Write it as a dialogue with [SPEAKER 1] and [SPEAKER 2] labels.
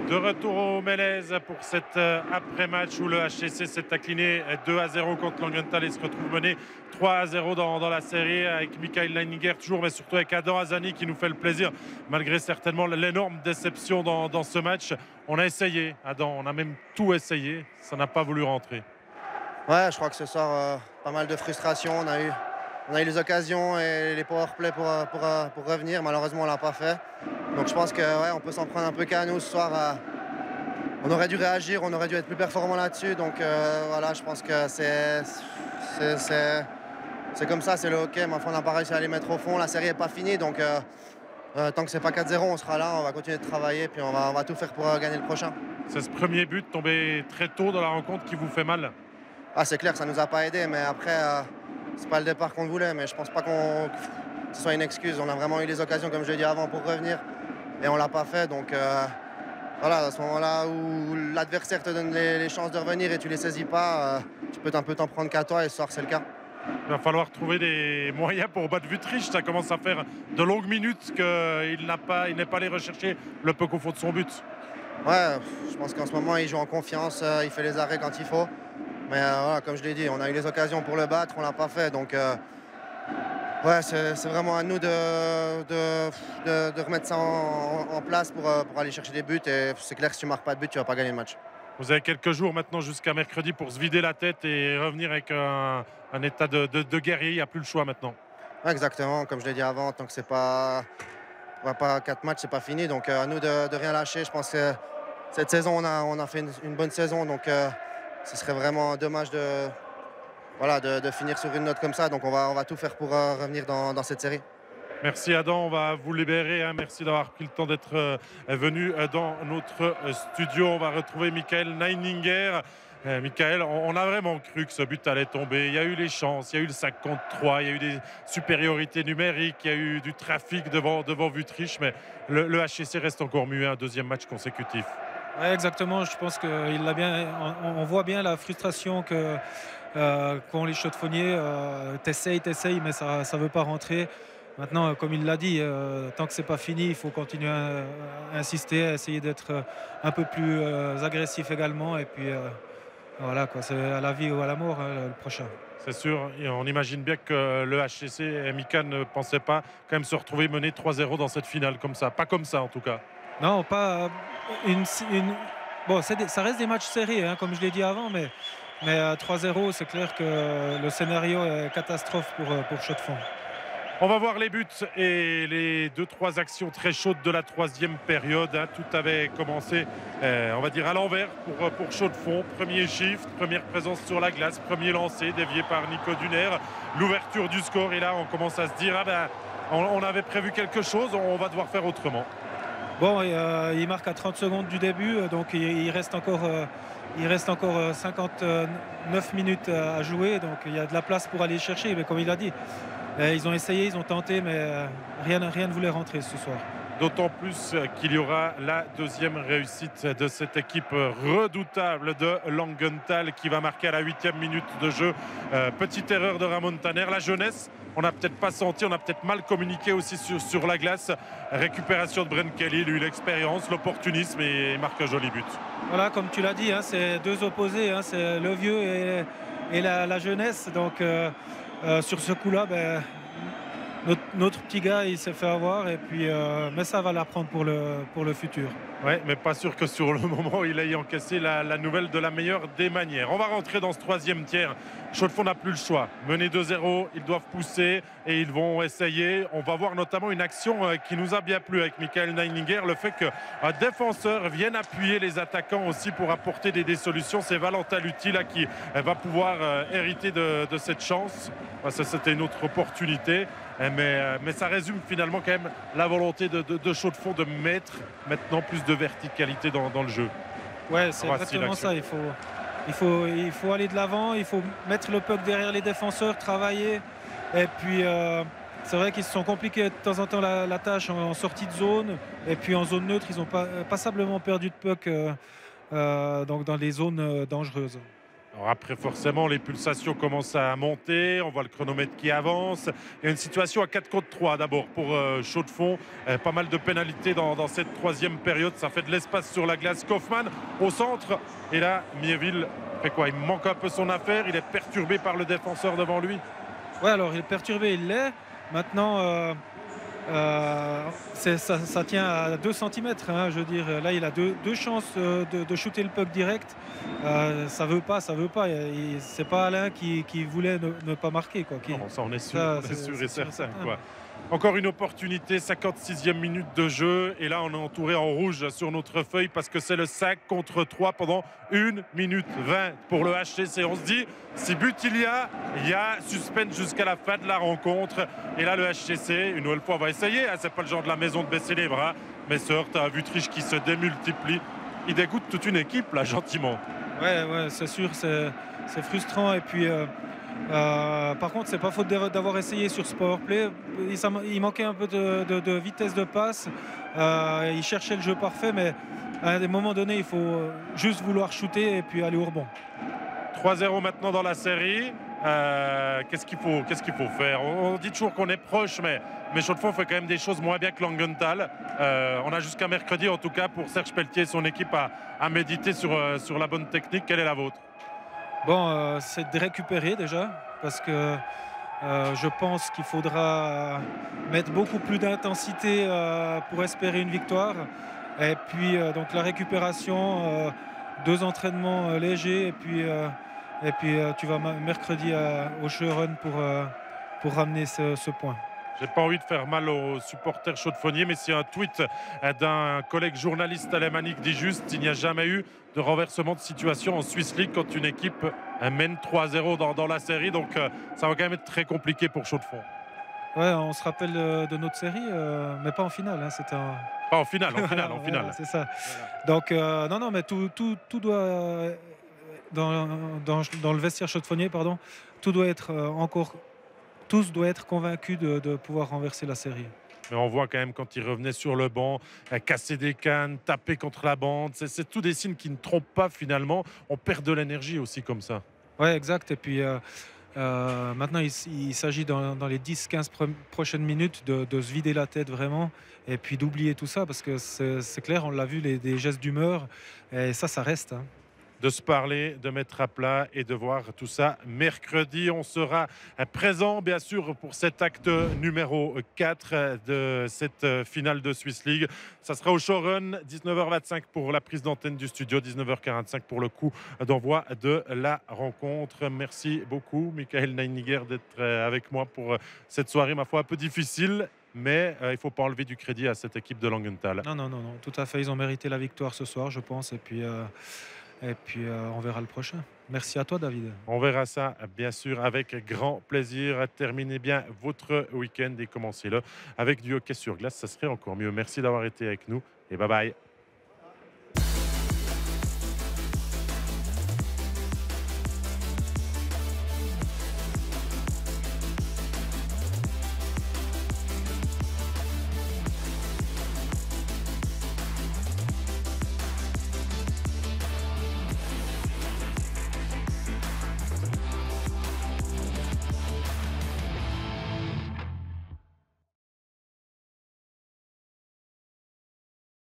[SPEAKER 1] De retour au Mélèze pour cet après-match où le HCC s'est incliné 2-0 contre Langenthal et se retrouve mené 3-0 dans la série avec Michael Leininger toujours, mais surtout avec Adam Hazani qui nous fait le plaisir, malgré certainement l'énorme déception dans ce match. On a essayé, Adam, on a même tout essayé, ça n'a pas voulu rentrer.
[SPEAKER 2] Ouais, je crois que ce soir, pas mal de frustration. On a eu les occasions et les powerplays pour revenir. Malheureusement, on ne l'a pas fait. Donc je pense que ouais, on peut s'en prendre un peu qu'à nous ce soir. On aurait dû réagir, on aurait dû être plus performant là-dessus. Donc voilà, je pense que c'est comme ça, c'est le hockey. Mais enfin, on n'a pas réussi à les mettre au fond. La série n'est pas finie. Donc tant que c'est pas 4-0, on sera là, on va continuer de travailler. Puis on va tout faire pour gagner le prochain.
[SPEAKER 1] C'est ce premier but tombé très tôt dans la rencontre qui vous fait mal?
[SPEAKER 2] Ah, c'est clair que ça ne nous a pas aidé. Mais après, c'est pas le départ qu'on voulait. Mais je pense pas que ce soit une excuse. On a vraiment eu les occasions, comme je l'ai dit avant, pour revenir. Et on l'a pas fait. Donc voilà, à ce moment-là où l'adversaire te donne les chances de revenir et tu les saisis pas, tu peux un peu t'en prendre qu'à toi. Et ce soir, c'est le cas.
[SPEAKER 1] Il va falloir trouver des moyens pour battre Vutriche. Ça commence à faire de longues minutes qu'il n'est pas allé rechercher le puck au fond de son but.
[SPEAKER 2] Ouais, je pense qu'en ce moment, il joue en confiance. Il fait les arrêts quand il faut. Mais voilà, comme je l'ai dit, on a eu les occasions pour le battre, on l'a pas fait. Donc ouais, c'est vraiment à nous de remettre ça en place pour aller chercher des buts. Et c'est clair que si tu marques pas de but, tu vas pas gagner le match.
[SPEAKER 1] Vous avez quelques jours maintenant jusqu'à mercredi pour se vider la tête et revenir avec un état de guerrier. Il n'y a plus le choix maintenant.
[SPEAKER 2] Ouais, exactement, comme je l'ai dit avant, tant que c'est pas, on va pas 4 matchs, c'est pas fini. Donc à nous de rien lâcher. Je pense que cette saison, on a fait une bonne saison. Donc ce serait vraiment dommage de finir sur une note comme ça. Donc on va tout faire pour revenir dans cette série.
[SPEAKER 1] Merci Adam, on va vous libérer. Hein. Merci d'avoir pris le temps d'être venu dans notre studio. On va retrouver Michael Neininger. Michael, on a vraiment cru que ce but allait tomber. Il y a eu les chances, il y a eu le 5 contre 3, il y a eu des supériorités numériques, il y a eu du trafic devant Vutriche, mais le HCC reste encore muet, un deuxième match consécutif.
[SPEAKER 3] Ouais, exactement, je pense qu'il l'a bien. On voit bien la frustration qu'ont les chaudefonniers. T'essayes, mais ça ne veut pas rentrer. Maintenant, comme il l'a dit, tant que c'est pas fini, il faut continuer à insister, à essayer d'être un peu plus agressif également. Et puis voilà, quoi, c'est à la vie ou à la mort, hein, le prochain.
[SPEAKER 1] C'est sûr, et on imagine bien que le HCC et Mika ne pensaient pas quand même se retrouver mené 3-0 dans cette finale comme ça. Pas comme ça en tout cas.
[SPEAKER 3] Non, pas Bon, ça reste des matchs serrés, hein, comme je l'ai dit avant, mais 3-0, c'est clair que le scénario est catastrophe pour Chaux-de-Fonds.
[SPEAKER 1] On va voir les buts et les 2-3 actions très chaudes de la troisième période. Hein. Tout avait commencé, on va dire, à l'envers pour Chaux-de-Fonds. Premier shift, première présence sur la glace, premier lancé dévié par Nico Duner. L'ouverture du score et là on commence à se dire on avait prévu quelque chose, on va devoir faire autrement.
[SPEAKER 3] Bon, il marque à 30 secondes du début, donc il reste encore 59 minutes à jouer, donc il y a de la place pour aller chercher, mais comme il a dit, ils ont essayé, ils ont tenté, mais rien ne voulait rentrer ce soir.
[SPEAKER 1] D'autant plus qu'il y aura la deuxième réussite de cette équipe redoutable de Langenthal qui va marquer à la 8e minute de jeu. Petite erreur de Ramon Tanner. La jeunesse, on n'a peut-être pas senti, on a peut-être mal communiqué aussi sur la glace. Récupération de Bren Kelly, lui l'expérience, l'opportunisme et il marque un joli but.
[SPEAKER 3] Voilà, comme tu l'as dit, hein, c'est deux opposés, hein, c'est le vieux et la jeunesse. Donc sur ce coup-là, notre petit gars, il s'est fait avoir, et puis, mais ça va l'apprendre pour le futur.
[SPEAKER 1] Oui, mais pas sûr que sur le moment, il ait encaissé la nouvelle de la meilleure des manières. On va rentrer dans ce troisième tiers. Chaux-de-Fonds n'a plus le choix. Mené 2-0, ils doivent pousser et ils vont essayer. On va voir notamment une action qui nous a bien plu avec Michael Neininger. Le fait qu'un défenseur vienne appuyer les attaquants aussi pour apporter des solutions. C'est Valentin Lutti là, qui va pouvoir hériter de cette chance. Ça, c'était une autre opportunité. Mais ça résume finalement quand même la volonté de Chaux-de-Fonds de mettre maintenant plus de verticalité dans le jeu.
[SPEAKER 3] Ouais, c'est exactement ça. Il faut aller de l'avant, il faut mettre le puck derrière les défenseurs, travailler. Et puis c'est vrai qu'ils se sont compliqués de temps en temps la tâche en sortie de zone. Et puis en zone neutre, ils ont passablement perdu de puck donc dans les zones dangereuses.
[SPEAKER 1] Alors après, forcément, les pulsations commencent à monter. On voit le chronomètre qui avance. Il y a une situation à 4 contre 3 d'abord pour Chaux-de-Fonds. Pas mal de pénalités dans cette troisième période. Ça fait de l'espace sur la glace. Kaufmann au centre. Et là, Miéville fait quoi? Il manque un peu son affaire. Il est perturbé par le défenseur devant lui.
[SPEAKER 3] Ouais, alors il est perturbé, il l'est. Maintenant, ça tient à 2 centimètres, hein, je veux dire. Là, il a deux chances de shooter le puck direct. Ça veut pas. C'est pas Alain qui voulait ne pas marquer, quoi.
[SPEAKER 1] Non, ça, on est sûr,
[SPEAKER 3] Ça,
[SPEAKER 1] on est sûr et
[SPEAKER 3] c'est
[SPEAKER 1] certain, quoi. Encore une opportunité, 56e minute de jeu. Et là, on est entouré en rouge sur notre feuille parce que c'est le 5 contre 3 pendant 1 minute 20 pour le HCC. On se dit, si but il y a suspense jusqu'à la fin de la rencontre. Et là, le HCC, une nouvelle fois, va essayer. Hein, c'est pas le genre de la maison de baisser les bras. Mais se heurte à Vutriche qui se démultiplie. Il dégoûte toute une équipe, là, gentiment.
[SPEAKER 3] Ouais, c'est sûr, c'est frustrant. Et puis, par contre, c'est pas faute d'avoir essayé sur ce powerplay. Il manquait un peu de vitesse de passe. Il cherchait le jeu parfait, mais à un moment donné, il faut juste vouloir shooter et puis aller au rebond.
[SPEAKER 1] 3-0 maintenant dans la série. Qu'est-ce qu'il faut faire? On dit toujours qu'on est proche, mais Chaux-de-Fonds fait quand même des choses moins bien que Langenthal. On a jusqu'à mercredi, en tout cas, pour Serge Pelletier et son équipe à méditer sur la bonne technique. Quelle est la vôtre?
[SPEAKER 3] Bon, c'est de récupérer déjà, parce que je pense qu'il faudra mettre beaucoup plus d'intensité pour espérer une victoire. Et puis, donc la récupération, 2 entraînements légers, et puis tu vas mercredi au Scheuren pour ramener ce point.
[SPEAKER 1] J'ai pas envie de faire mal aux supporters chaudefonniers, mais c'est un tweet d'un collègue journaliste alémanique dit juste: il n'y a jamais eu de renversement de situation en Swiss League quand une équipe mène 3-0 dans la série. Donc ça va quand même être très compliqué pour Chaux-de-Fonds.
[SPEAKER 3] Ouais, on se rappelle de notre série, mais pas en finale. Hein,
[SPEAKER 1] pas en finale, en finale.
[SPEAKER 3] C'est ça. Voilà. Donc non, mais tout doit dans le vestiaire chaudefonnier, pardon, tout doit être tous doivent être convaincus de pouvoir renverser la série.
[SPEAKER 1] Mais on voit quand même quand il revenait sur le banc, casser des cannes, taper contre la bande. C'est tous des signes qui ne trompent pas finalement. On perd de l'énergie aussi comme ça.
[SPEAKER 3] Oui, exact. Et puis maintenant, il s'agit dans les 10-15 prochaines minutes de se vider la tête vraiment et puis d'oublier tout ça parce que c'est clair, on l'a vu, des gestes d'humeur. Et ça reste. Hein.
[SPEAKER 1] De se parler, de mettre à plat et de voir tout ça mercredi. On sera présent, bien sûr, pour cet acte numéro 4 de cette finale de Swiss League. Ça sera au Showrun, 19h25 pour la prise d'antenne du studio, 19h45 pour le coup d'envoi de la rencontre. Merci beaucoup, Michael Neiniger, d'être avec moi pour cette soirée, ma foi, un peu difficile. Mais il ne faut pas enlever du crédit à cette équipe de Langenthal.
[SPEAKER 3] Non, tout à fait. Ils ont mérité la victoire ce soir, je pense. Et puis on verra le prochain. Merci à toi, David.
[SPEAKER 1] On verra ça, bien sûr, avec grand plaisir. Terminez bien votre week-end et commencez-le avec du hockey sur glace. Ça serait encore mieux. Merci d'avoir été avec nous et bye bye.